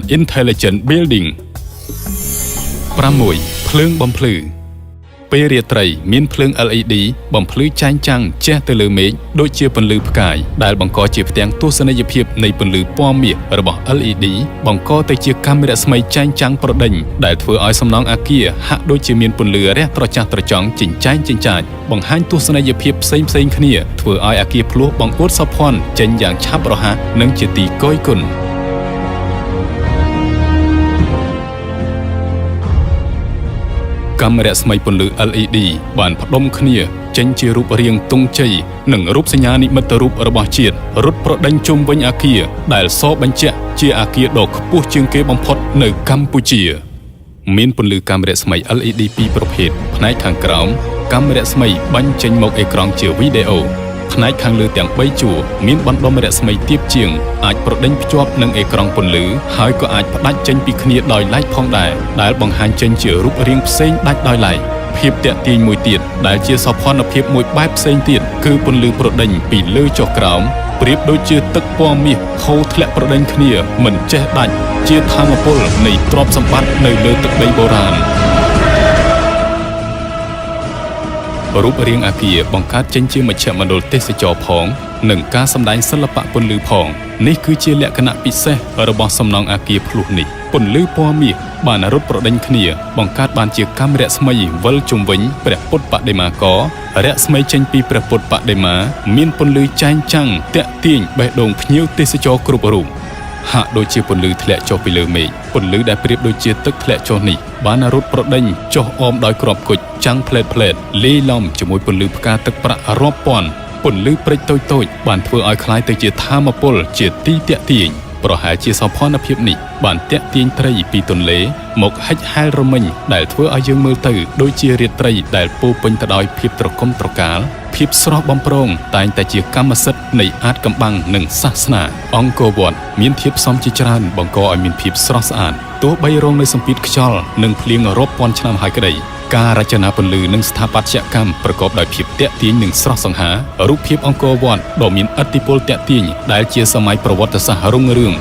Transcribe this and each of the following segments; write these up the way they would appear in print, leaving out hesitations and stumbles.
Intelligent Building 6. ភ្លើងបំភ្លឺពេលរាត្រីមានភ្លើង LED បំភ្លឺចែងចាំងជះទៅលើមេឃដូចជាពន្លឺផ្កាយដែលបង្កជាផ្ទាំងទស្សនីយភាពនៃពន្លឺពណ៌មាសរបស់ LED បង្កទៅជាកាំរស្មីចែងចាំងប្រដេញដែលធ្វើឲ្យសំណង់អគារហាក់ដូចជាមានពន្លឺរះត្រចះត្រចង់ចិញ្ចែងចិញ្ចាចបង្ហាញទស្សនីយភាពផ្សេងៗគ្នាធ្វើឲ្យអគារភ្លោះបង្អួតសោភ័ណចេញយ៉ាងឆាប់រហ័សនិងជាទីគយគន់កាំរស្មីពន្លឺ LED បានផ្ដុំគ្នាចេញជារូបរាងទង់ជ័យនិងរូបសញ្ញានិមិត្តរូបរបស់ជាតិរត់ប្រដេញជុំវិញអគារដែលសបញ្ជាក់ជាអគារដ៏ខ្ពស់ជាងគេបំផុតនៅកម្ពុជាមានពន្លឺកាំរស្មី LED ពីរប្រភេទផ្នែកខាងក្រោមកាំរស្មីបាញ់ចេញមកអេក្រង់ជាវីដេអូផ្នែកខាងលើទាំង3ជួរមានបណ្ដុំរស្មីទាបជាងអាចប្រដេញភ្ជាប់នឹងអេក្រង់ពន្លឺហើយក៏អាចផ្ដាច់ចេញពីគ្នាដោយឡែកផងដែរដែលបង្ហាញចេញជារូបរាងផ្សេងដាច់ដោយឡែកភាពតាក់ទាញមួយទៀតដែលជាសោភ័ណភាពមួយបែបផ្សេងទៀតគឺពន្លឺប្រដេញពីលើចុះក្រោមប្រៀបដូចជាទឹកពណ៌មាសហូរធ្លាក់ប្រដេញគ្នាមិនចេះដាច់ជាថាមពលនៃទ្រព្យសម្បត្តិនៅលើទឹកដីបុរាណរូបរាងអគារបង្កើតចេញជាមជ្ឈមណ្ឌលទេសចរណ៍ផងនិងការសម្ដែងសិល្បៈពន្លឺផងនេះគឺជាលក្ខណៈពិសេសរបស់សំណង់អគារភ្លោះនេះពន្លឺពណ៌មាសបានរត់ប្រដេញគ្នាបង្កើតបានជាកាំរស្មីវិលជុំវិញព្រះពុទ្ធបដិមាករស្មីចេញពីព្រះពុទ្ធបដិមាមានពន្លឺចែងចាំងតាក់ទាញបេះដូងភ្ញៀវទេសចរគ្រប់រូបហាក់ដូចជាពន្លឺធ្លាក់ចុះពីលើមេឃពន្លឺដែលប្រៀបដូចជាទឹកធ្លាក់ចុះនេះបានរត់ប្រដេញចុះអមដោយគ្រាប់គុជចាំងផ្លែតលាយឡំជាមួយពន្លឺផ្កាទឹកប្រាក់រាប់ពាន់ពន្លឺព្រិចតូចៗបានធ្វើឲ្យคล้ายទៅជាថាមពលជាទីតាក់ទាញប្រហែលជាសោភ័ណភាពនេះបានតាក់ទាញត្រីពីទន្លេមកហិចហែលរមិញដែលធ្វើឲ្យយើងមើលទៅដូចជារាត្រីដែលពោពេញទៅដោយភាពត្រកុំត្រកាលភាពស្រស់បំព្រងតែងតែជាកម្មសិទ្ធិនៃអាថ៌កំបាំងនិងសាសនាអង្គរវត្តមានធាតុផ្សំជាច្រើនបង្កឲ្យមានភាពស្រស់ស្អាតទោះបីរងនៅសម្ពាធខ្យល់និងភ្លៀងរាប់ពាន់ឆ្នាំហើយក្តីការរចនាពន្លឺនិងស្ថាបត្យកម្មប្រកបដោយភាពតាក់ទាញនិងស្រស់សង្ហារូបភាពអង្គរវត្តដ៏មានឥទ្ធិពលតាក់ទាញដែលជាសម័យប្រវត្តិសាស្ត្ររុងរឿង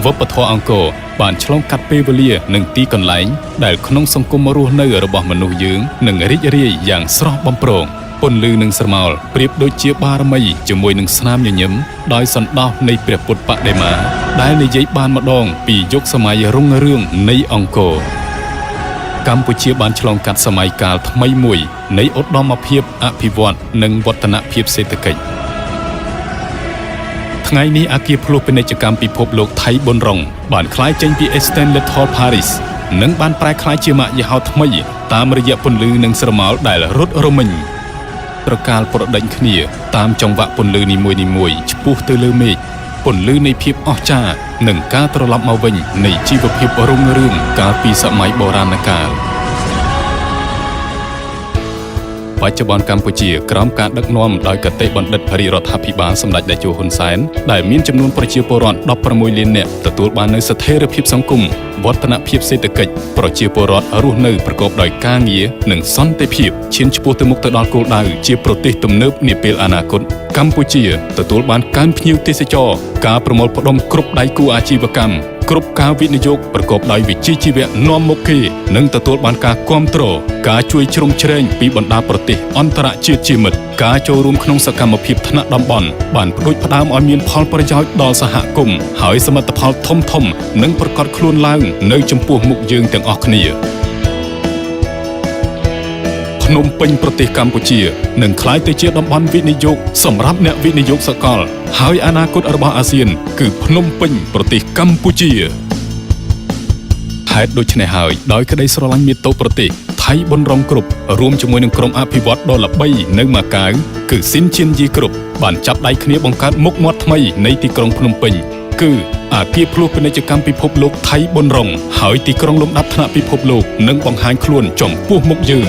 វប្បធម៌អង្គរបានឆ្លងកាត់ពេលវេលានិងទីកន្លែងដែលក្នុងសង្គមរស់នៅរបស់មនុស្សយើងនឹងរីករាយយ៉ាងស្រស់បំព្រងពន្លឺនិងស្រមោលប្រៀបដូចជាបារមីជាមួយនឹងស្នាមញញឹមដោយសន្តោសនៃព្រះពុទ្ធបដិមាដែលនិយាយបានម្ដងពីយុគសម័យរុងរឿងនៃអង្គរកម្ពុជាបានឆ្លងកាត់សម័យកាលថ្មីមួយនៃឧត្តមភាពអភិវឌ្ឍនិងវឌ្ឍនភាពសេដ្ឋកិច្ចថ្ងៃនេះអគារភ្លោះពាណិជ្ជកម្មពិភពលោកថៃប៊ុនរុងបានក្លាយចេញពី Extended Hall Paris និងបានប្រែក្លាយជាម៉ាកយីហោថ្មីតាមរយៈពន្លឺនិងស្រមោលដែលរត់រមិញប្រកាលប្រដេញគ្នាតាមចង្វាក់ពន្លឺនីមួយៗឆ្ពោះទៅលើមេឃពន្លឺនៃភាពអស្ចារ្យនិងការត្រឡប់មកវិញនៃជីវភាពរុងរឿងកាលពីសម័យបុរាណកាលបច្ចុប្បន្នកម្ពុជាក្រោមការដឹកនាំដោយគតិបណ្ឌិតរាជរដ្ឋាភិបាលសម្ដេចតេជោហ៊ុនសែនដែលមានចំនួនប្រជាពលរដ្ឋ16លាននាក់ទទួលបាននូវស្ថិរភាពសង្គមវឌ្ឍនភាពសេដ្ឋកិច្ចប្រជាពលរដ្ឋរស់នៅប្រកបដោយការងារនិងសន្តិភាពឈានឆ្ពោះទៅមុខទៅដល់គោលដៅជាប្រទេសទំនើបនាពេលអនាគតកម្ពុជាទទួលបានកើនភ្ញៀវទេសចរការប្រមូលផ្ដុំគ្រប់ដៃគូអាជីវកម្មគ្រប់ការវិនិយោគប្រកបដោយវិជ្ជាជីវៈនាំមុខគេនិងទទួលបានការគាំទ្រការជួយជ្រោមជ្រែងពីបណ្ដាប្រទេសអន្តរជាតិជាមិត្តការចូលរួមក្នុងសកម្មភាពថ្នាក់តំបន់បានផ្ដួចផ្ដើមឲ្យមានផលប្រយោជន៍ដល់សហគមន៍ហើយសមិទ្ធផលធំនឹងប្រកាសខ្លួនឡើងនៅចំពោះមុខយើងទាំងអស់គ្នាភ្នំពេញប្រទេសកម្ពុជានឹងក្លាយទៅជាតំបន់វិនិយោគសម្រាប់អ្នកវិនិយោគសកលហើយអនាគតរបស់អាស៊ានគឺភ្នំពេញប្រទេសកម្ពុជាហេតុដូច្នេះហើយដោយក្តីស្រឡាញ់មាតុប្រទេសថៃប៊ុនរុងគ្រប់រួមជាមួយនឹងក្រុមអភិវឌ្ឍន៍ដ៏ល្បីនៅម៉ាកាវគឺស៊ីនជៀនយីគ្រប់បានចាប់ដៃគ្នាបង្កើតមុខមាត់ថ្មីនៃទីក្រុងភ្នំពេញគឺអគារភ្លោះពាណិជ្ជកម្មពិភពលោកថៃប៊ុនរុងហើយទីក្រុងលំដាប់ថ្នាក់ពិភពលោកនឹងបង្ហាញខ្លួនចំពោះមុខយើង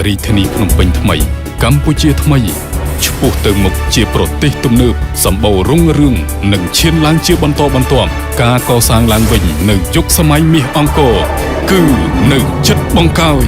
រាជធានីភ្នំពេញថ្មីកម្ពុជាថ្មីឆ្ពោះទៅមុខជាប្រទេសទំនើបសម្បូររុងរឿងនិងឈានឡើងជាបន្តបន្ទាប់ការកសាងឡើងវិញនៅយុគសម័យមាសអង្គរគឺនៅជិតបង្កើយ